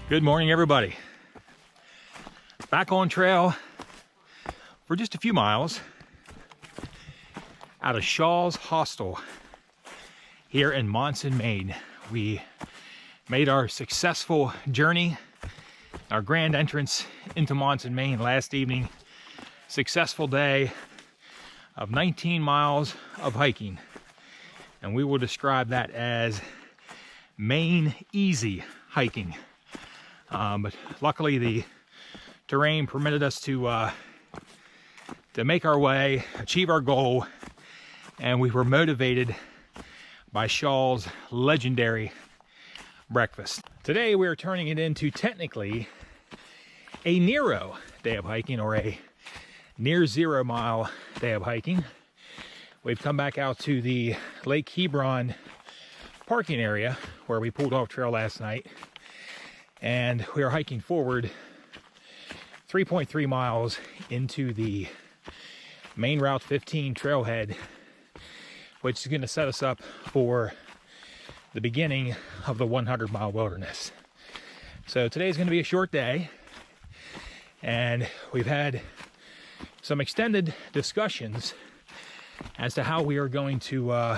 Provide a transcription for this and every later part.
Good morning, everybody. Back on trail for just a few miles out of Shawls Hostel here in Monson, Maine. We made our successful journey, our grand entrance into Monson, Maine last evening. Successful day of 19 miles of hiking. And we will describe that as Maine easy hiking. But luckily the terrain permitted us to make our way, achieve our goal, and we were motivated by Shawls' legendary breakfast. Today we are turning it into technically a Nero day of hiking, or a near 0 mile day of hiking. We've come back out to the Lake Hebron parking area where we pulled off trail last night. And we are hiking forward 3.3 miles into the Maine Route 15 trailhead, which is going to set us up for the beginning of the 100-mile wilderness. So today's going to be a short day, and we've had some extended discussions as to how we are going to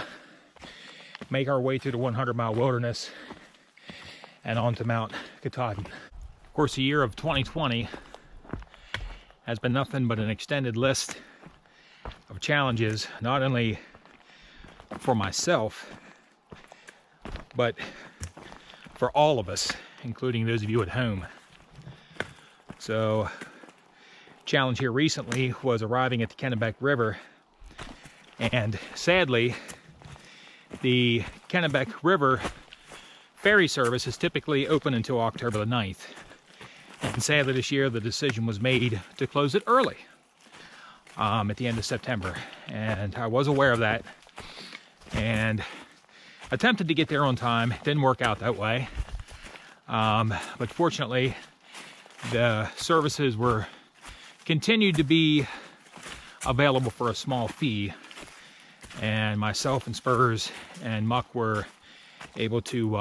make our way through the 100-mile wilderness and onto Mount Katahdin. Of course, the year of 2020 has been nothing but an extended list of challenges, not only for myself, but for all of us, including those of you at home. So, challenge here recently was arriving at the Kennebec River, and sadly, the Kennebec River ferry service is typically open until October the 9th. And sadly this year the decision was made to close it early, at the end of September. And I was aware of that and attempted to get there on time. It didn't work out that way. But fortunately the services were continued to be available for a small fee. And myself and Spurs and Muck were able to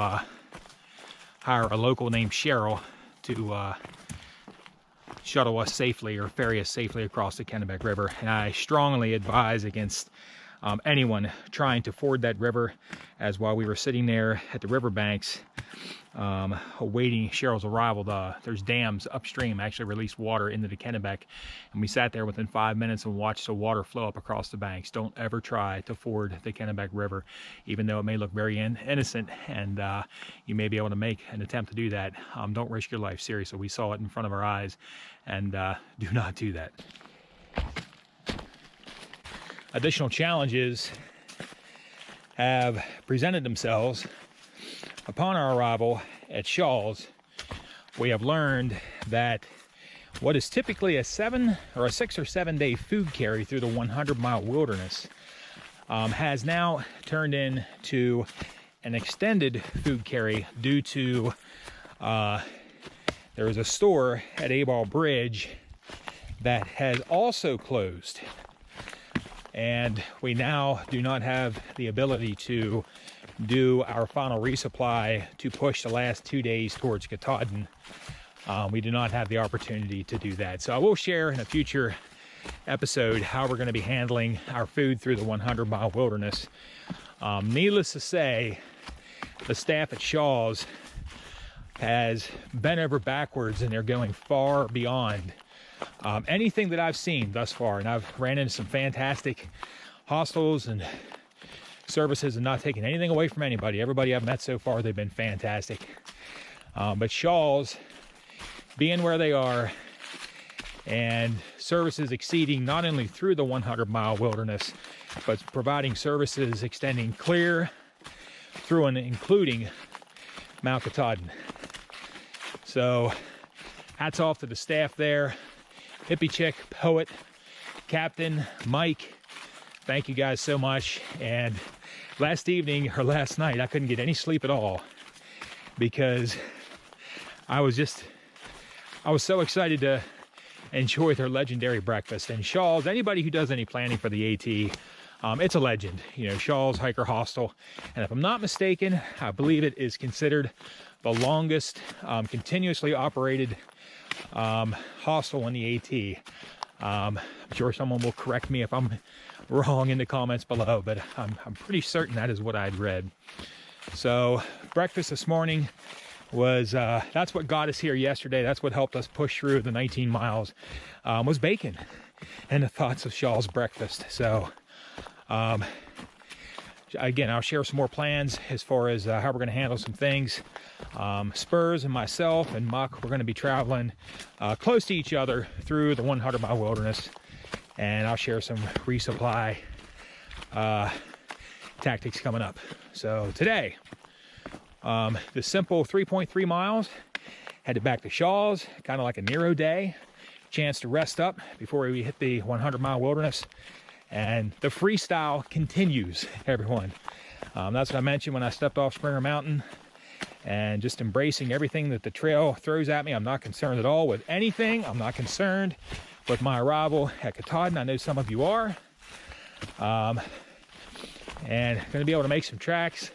hire a local named Cheryl to shuttle us safely, or ferry us safely across the Kennebec River. And I strongly advise against anyone trying to ford that river, as while we were sitting there at the riverbanks awaiting Cheryl's arrival, there's dams upstream actually release water into the Kennebec, and we sat there within 5 minutes and watched the water flow up across the banks. Don't ever try to ford the Kennebec River, even though it may look very innocent, and you may be able to make an attempt to do that. Don't risk your life, seriously. We saw it in front of our eyes, and do not do that. Additional challenges have presented themselves. Upon our arrival at Shawls, we have learned that what is typically a 6 or 7 day food carry through the 100-mile wilderness has now turned into an extended food carry due to there is a store at Aball Bridge that has also closed, and we now do not have the ability to do our final resupply to push the last 2 days towards Katahdin. We do not have the opportunity to do that. So I will share in a future episode how we're going to be handling our food through the 100-mile wilderness. Needless to say, the staff at Shawls has bent over backwards, and they're going far beyond anything that I've seen thus far. And I've ran into some fantastic hostels and services and not taking anything away from anybody. Everybody I've met so far, they've been fantastic. But Shawls, being where they are, and services exceeding not only through the 100-mile wilderness, but providing services extending clear through and including Mount Katahdin. So hats off to the staff there, Hippie Chick, Poet, Captain, Mike. Thank you guys so much. And last night, I couldn't get any sleep at all because I was so excited to enjoy their legendary breakfast. And Shawls, anybody who does any planning for the AT, it's a legend. You know, Shawls Hiker Hostel. And if I'm not mistaken, I believe it is considered the longest continuously operated hostel in the AT. I'm sure someone will correct me if I'm wrong in the comments below, but I'm pretty certain that is what I'd read. So breakfast this morning was, that's what got us here yesterday. That's what helped us push through the 19 miles, was bacon and the thoughts of Shawls breakfast. So again, I'll share some more plans as far as how we're going to handle some things. Spurs and myself and Muck, we're going to be traveling close to each other through the 100-mile wilderness, and I'll share some resupply tactics coming up. So today, the simple 3.3 miles, headed back to Shawls, kind of like a Nero day, chance to rest up before we hit the 100-mile wilderness. And the freestyle continues, everyone. That's what I mentioned when I stepped off Springer Mountain, and just embracing everything that the trail throws at me. I'm not concerned at all with anything. I'm not concerned with my arrival at Katahdin. I know some of you are. And going to be able to make some tracks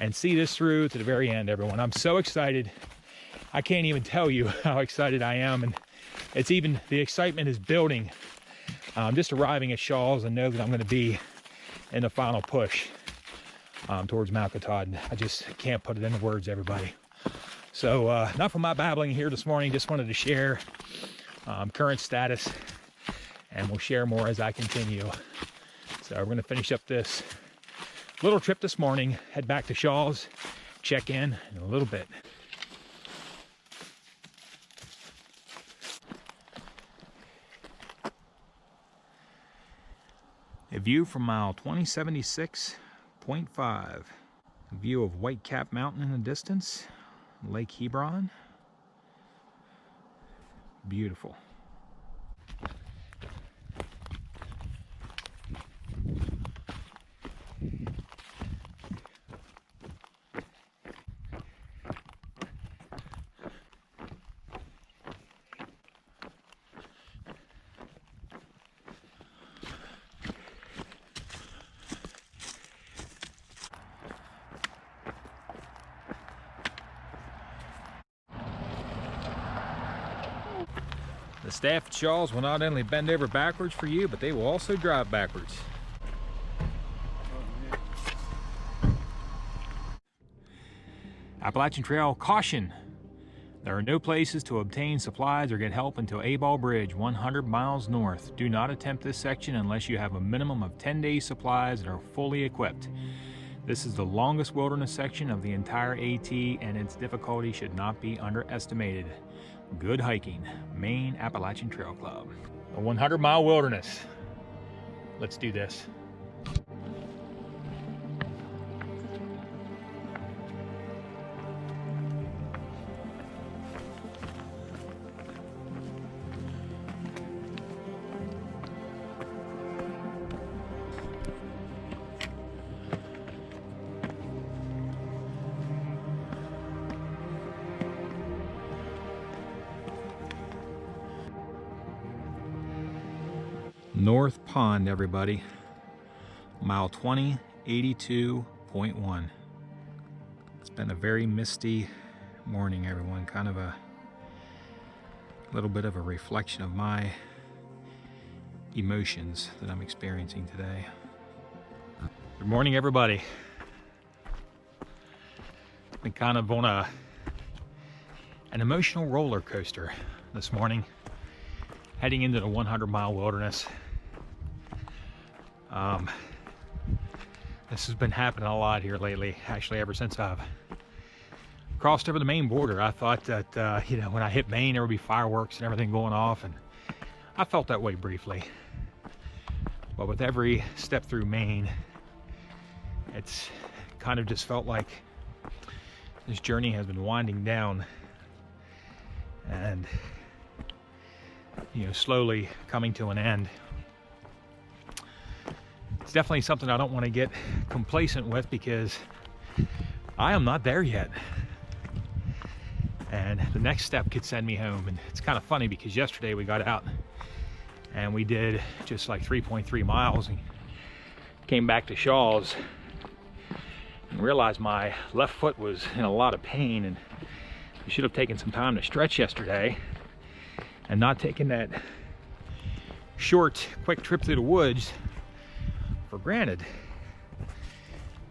and see this through to the very end, everyone. I'm so excited. I can't even tell you how excited I am. And it's even, the excitement is building. Just arriving at Shawls and know that I'm going to be in the final push towards Mount Katahdin. I just can't put it into words, everybody. So enough of my babbling here this morning. Just wanted to share current status, and we'll share more as I continue. So we're going to finish up this little trip this morning, head back to Shawls, check in a little bit. A view from mile 2076.5. A view of White Cap Mountain in the distance, Lake Hebron. Beautiful. The staff at Shawls will not only bend over backwards for you, but they will also drive backwards. Appalachian Trail caution. There are no places to obtain supplies or get help until A-Ball Bridge, 100 miles north. Do not attempt this section unless you have a minimum of 10 days supplies and are fully equipped. This is the longest wilderness section of the entire AT, and its difficulty should not be underestimated. Good hiking, Maine Appalachian Trail Club. A 100-mile wilderness. Let's do this. North Pond, everybody. Mile 20, 82.1. It's been a very misty morning, everyone. Kind of a little bit of a reflection of my emotions that I'm experiencing today. Good morning, everybody. Been kind of on a An emotional roller coaster this morning, heading into the 100-mile wilderness. This has been happening a lot here lately, actually ever since I've crossed over the Maine border. I thought that, you know, when I hit Maine there would be fireworks and everything going off, and I felt that way briefly. But with every step through Maine, it's kind of just felt like this journey has been winding down and, you know, slowly coming to an end. It's definitely something I don't want to get complacent with, because I am not there yet. And the next step could send me home. And it's kind of funny because yesterday we got out and we did just like 3.3 miles and came back to Shawls and realized my left foot was in a lot of pain, and we should have taken some time to stretch yesterday and not taken that short, quick trip through the woods for granted,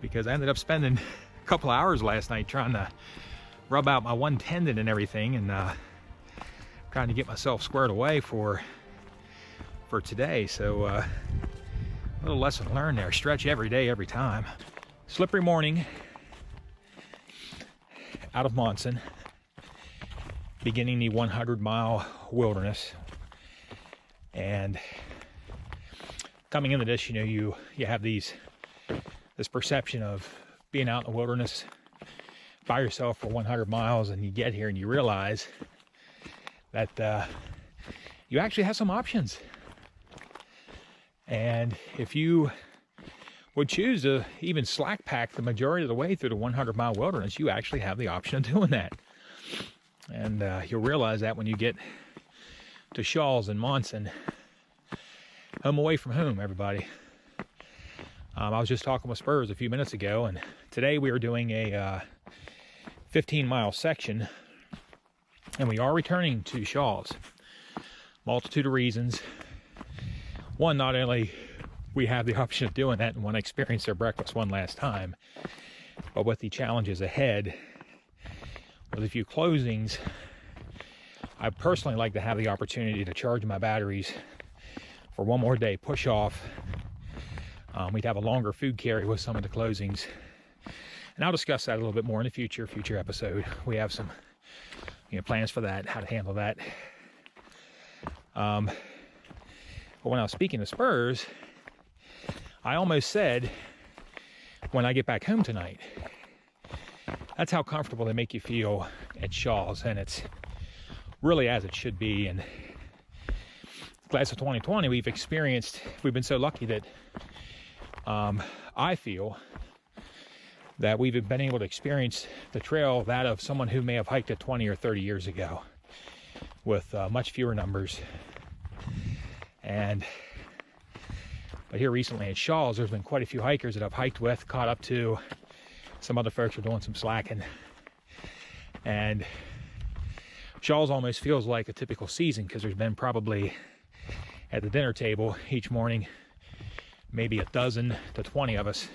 because I ended up spending a couple hours last night trying to rub out my one tendon and everything, and trying to get myself squared away for today. So a little lesson learned there. Stretch every day, every time. Slippery morning out of Monson, beginning the 100-mile wilderness. And coming into this, you know, you have this perception of being out in the wilderness by yourself for 100 miles, and you get here and you realize that you actually have some options. And if you would choose to even slack pack the majority of the way through the 100-mile wilderness, you actually have the option of doing that. And you'll realize that when you get to Shawls and Monson. Home away from home, everybody. I was just talking with Spurs a few minutes ago, and today we are doing a 15-mile section, and we are returning to Shawls. Multitude of reasons. One, not only we have the option of doing that and want to experience their breakfast one last time, but with the challenges ahead, with a few closings, I personally like to have the opportunity to charge my batteries for one more day push off. We'd have a longer food carry with some of the closings, and I'll discuss that a little bit more in a future episode. We have some, you know, plans for that, how to handle that. But when I was speaking to Spurs, I almost said, when I get back home tonight, that's how comfortable they make you feel at Shawls, and it's really as it should be. And class of 2020, we've been so lucky that I feel that we've been able to experience the trail that of someone who may have hiked it 20 or 30 years ago with much fewer numbers. But here recently at Shawls, there's been quite a few hikers that I've hiked with, caught up to. Some other folks are doing some slacking. And Shawls almost feels like a typical season, because there's been probably at the dinner table each morning maybe a dozen to 20 of us,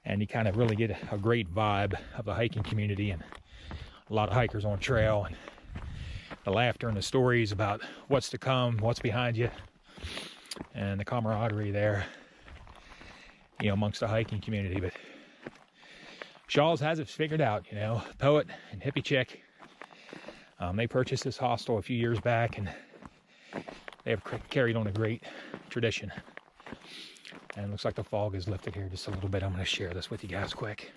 and you kind of really get a great vibe of the hiking community, and a lot of hikers on trail, and the laughter and the stories about what's to come, what's behind you, and the camaraderie there, you know, amongst the hiking community. But Shawls has it figured out, you know. Poet and hippie chick, they purchased this hostel a few years back, and they have carried on a great tradition. And it looks like the fog is lifted here just a little bit. I'm going to share this with you guys quick.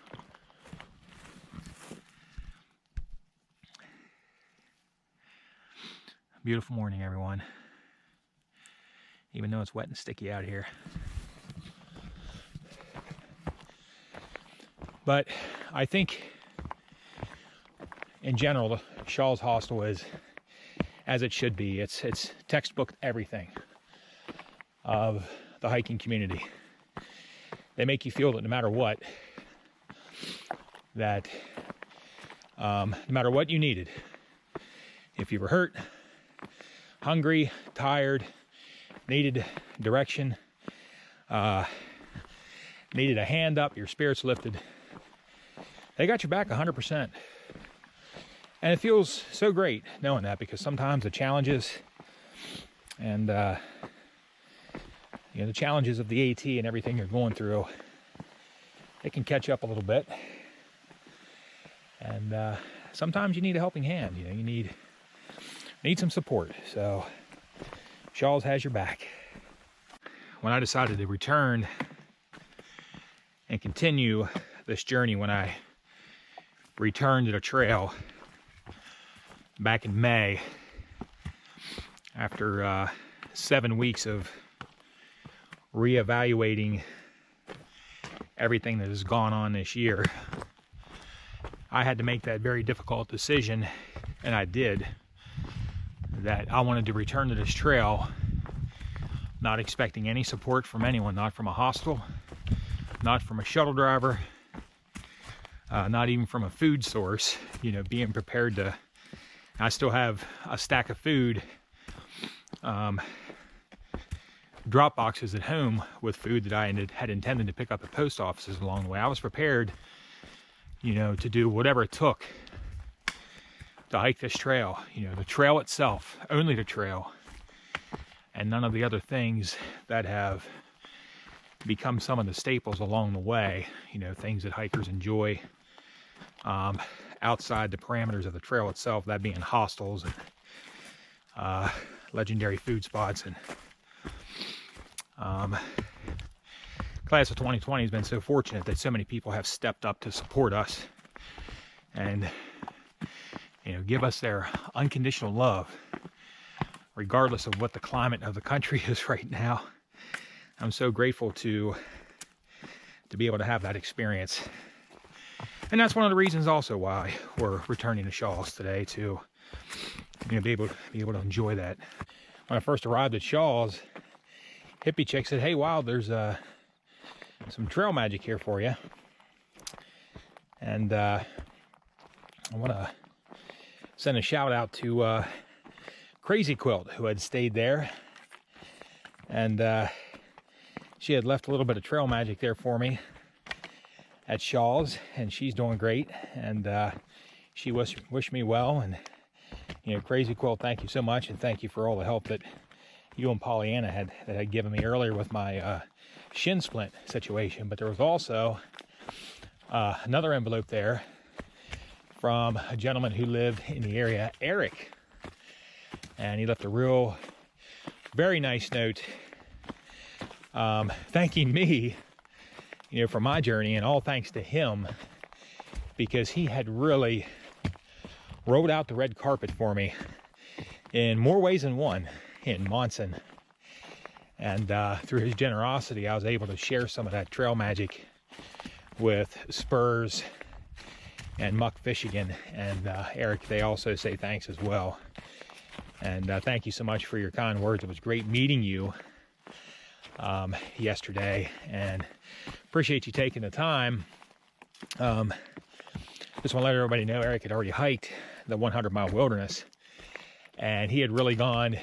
Beautiful morning, everyone. Even though it's wet and sticky out here. But I think, in general, the Shawls Hostel is as it should be. It's textbook everything of the hiking community. They make you feel that no matter what, no matter what you needed, if you were hurt, hungry, tired, needed direction, needed a hand up, your spirits lifted, they got your back 100%. And it feels so great knowing that, because sometimes the challenges and you know, the challenges of the AT and everything you're going through, it can catch up a little bit. And sometimes you need a helping hand. You know, you need some support. So Shawls has your back. When I decided to return and continue this journey, when I returned to the trail back in May, after 7 weeks of reevaluating everything that has gone on this year, I had to make that very difficult decision, and I did, that I wanted to return to this trail, not expecting any support from anyone, not from a hostel, not from a shuttle driver, not even from a food source. You know, being prepared to, I still have a stack of food, drop boxes at home with food that I had intended to pick up at post offices along the way. I was prepared, you know, to do whatever it took to hike this trail. You know, the trail itself, only the trail, and none of the other things that have become some of the staples along the way. You know, things that hikers enjoy outside the parameters of the trail itself, that being hostels and legendary food spots. And class of 2020 has been so fortunate that so many people have stepped up to support us and, you know, give us their unconditional love, regardless of what the climate of the country is right now. I'm so grateful to be able to have that experience. And that's one of the reasons also why we're returning to Shawls today, to, you know, be able to enjoy that. When I first arrived at Shawls, hippie chick said, "Hey, Wild, there's some trail magic here for you." And I want to send a shout out to Crazy Quilt, who had stayed there, and she had left a little bit of trail magic there for me at Shawls, and she's doing great. And she wished me well. And, you know, Crazy Quilt, thank you so much, and thank you for all the help that you and Pollyanna had given me earlier with my shin splint situation. But there was also another envelope there from a gentleman who lived in the area, Eric, and he left a very nice note thanking me, you know, for my journey, and all thanks to him, because he had really rolled out the red carpet for me in more ways than one in Monson. And through his generosity, I was able to share some of that trail magic with Spurs and Muck Fishigan. And Eric, they also say thanks as well. And thank you so much for your kind words. It was great meeting you yesterday, and appreciate you taking the time. Just want to let everybody know, Eric had already hiked the 100-mile wilderness, and he had really gone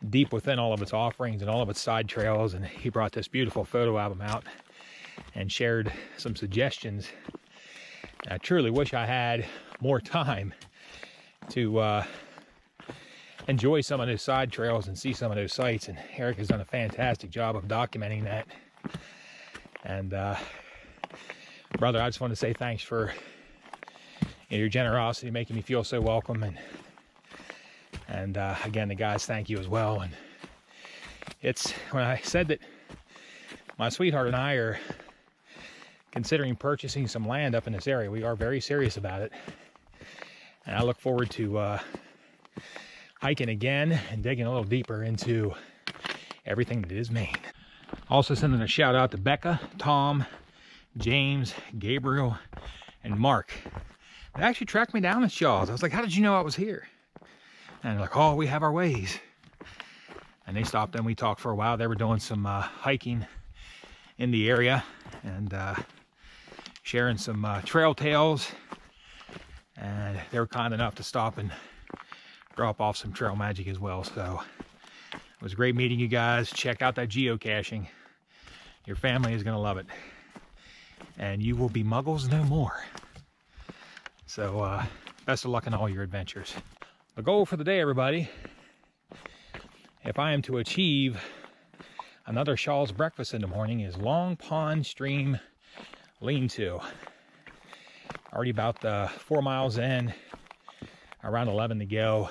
deep within all of its offerings and all of its side trails, and he brought this beautiful photo album out and shared some suggestions. I truly wish I had more time to enjoy some of those side trails and see some of those sights, and Eric has done a fantastic job of documenting that. And brother, I just want to say thanks for, you know, your generosity, making me feel so welcome. And again, the guys, thank you as well. And it's, when I said that my sweetheart and I are considering purchasing some land up in this area, we are very serious about it. And I look forward to hiking again and digging a little deeper into everything that is Maine. Also sending a shout out to Becca, Tom, James, Gabriel, and Mark. They actually tracked me down at Shawls. I was like, "How did you know I was here?" And they're like, "Oh, we have our ways." And they stopped and we talked for a while. They were doing some hiking in the area and sharing some trail tales. And they were kind enough to stop and drop off some trail magic as well. So it was great meeting you guys. Check out that geocaching. Your family is going to love it. And you will be muggles no more. So Best of luck in all your adventures. The goal for the day, everybody, if I am to achieve another Shawls breakfast in the morning, is Long Pond Stream lean-to. Already about 4 miles in, around 11 to go.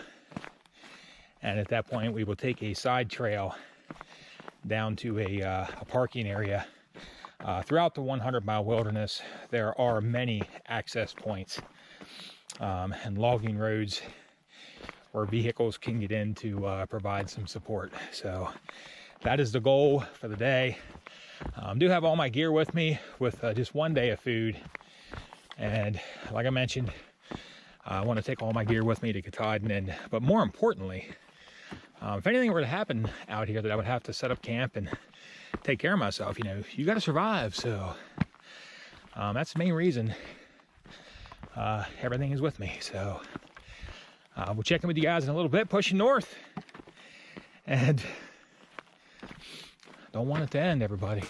And at that point, we will take a side trail down to a parking area. Throughout the 100-mile wilderness, there are many access points and logging roads where vehicles can get in to provide some support. So that is the goal for the day. Do have all my gear with me with just 1 day of food. And like I mentioned, I want to take all my gear with me to Katahdin. But more importantly, if anything were to happen out here that I would have to set up camp and take care of myself, you know, you got to survive. So that's the main reason everything is with me. So we'll check in with you guys in a little bit, pushing north. And don't want it to end, everybody.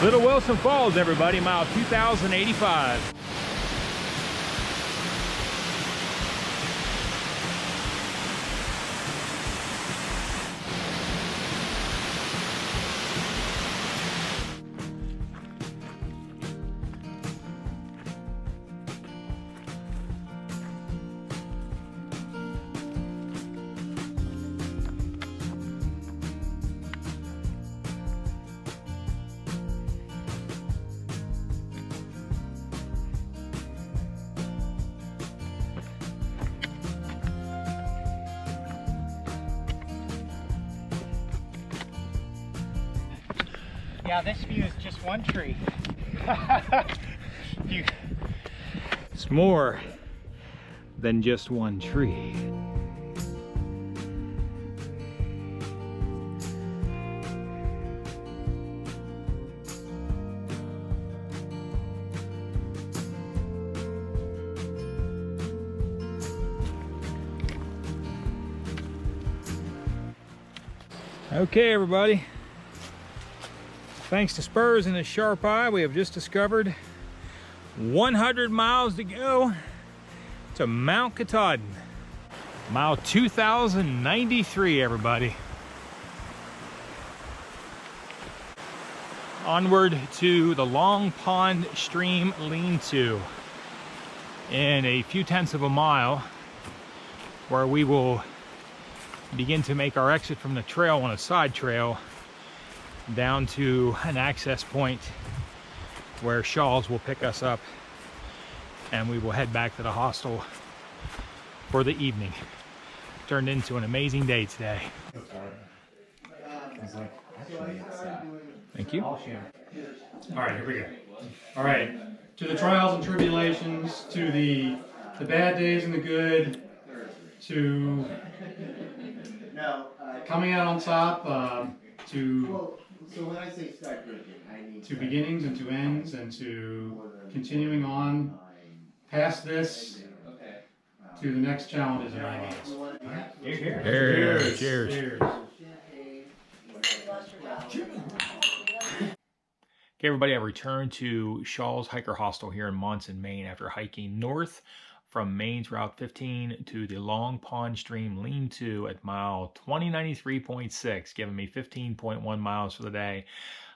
Little Wilson Falls, everybody, mile 2085. Yeah, this view is just one tree. It's more than just one tree. Okay, everybody. Thanks to Spurs and his sharp eye, we have just discovered 100 miles to go to Mount Katahdin. Mile 2093, everybody. Onward to the Long Pond Stream lean-to in a few tenths of a mile, where we will begin to make our exit from the trail on a side trail down to an access point where Shawls will pick us up, and we will head back to the hostel for the evening. Turned into an amazing day today. Thank you. All right, here we go. All right, to the trials and tribulations, to the bad days and the good, to coming out on top, to beginnings and to ends, and to continuing on past this to the next challenges in our lives. Cheers. Cheers. Cheers. Okay, everybody, I've returned to Shawls Hiker Hostel here in Monson, Maine, after hiking north from Maine Route 15 to the Long Pond Stream lean-to at mile 2093.6, giving me 15.1 miles for the day.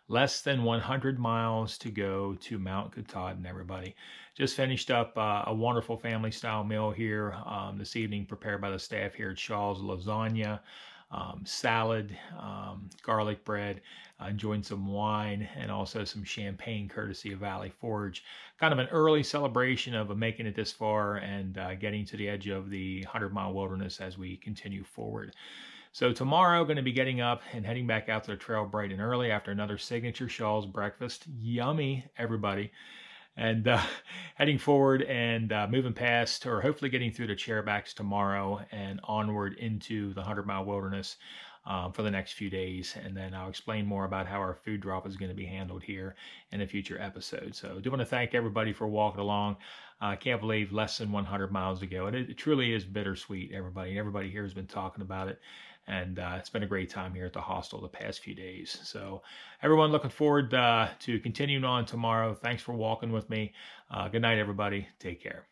Less than 100 miles to go to Mount Katahdin, everybody. Just finished up a wonderful family-style meal here this evening, prepared by the staff here at Shawls. Lasagna, salad, garlic bread, enjoying some wine, and also some champagne courtesy of Valley Forge. Kind of an early celebration of making it this far and getting to the edge of the 100-mile wilderness as we continue forward. So tomorrow, going to be getting up and heading back out to the trail bright and early after another signature Shawls breakfast. Yummy, everybody. And heading forward and moving past, or hopefully getting through the chairbacks tomorrow and onward into the 100-mile wilderness for the next few days, and then I'll explain more about how our food drop is going to be handled here in a future episode. So I do want to thank everybody for walking along. I can't believe less than 100 miles to go, and it truly is bittersweet, everybody. Everybody here has been talking about it, and it's been a great time here at the hostel the past few days. So everyone, looking forward to continuing on tomorrow. Thanks for walking with me. Good night, everybody. Take care.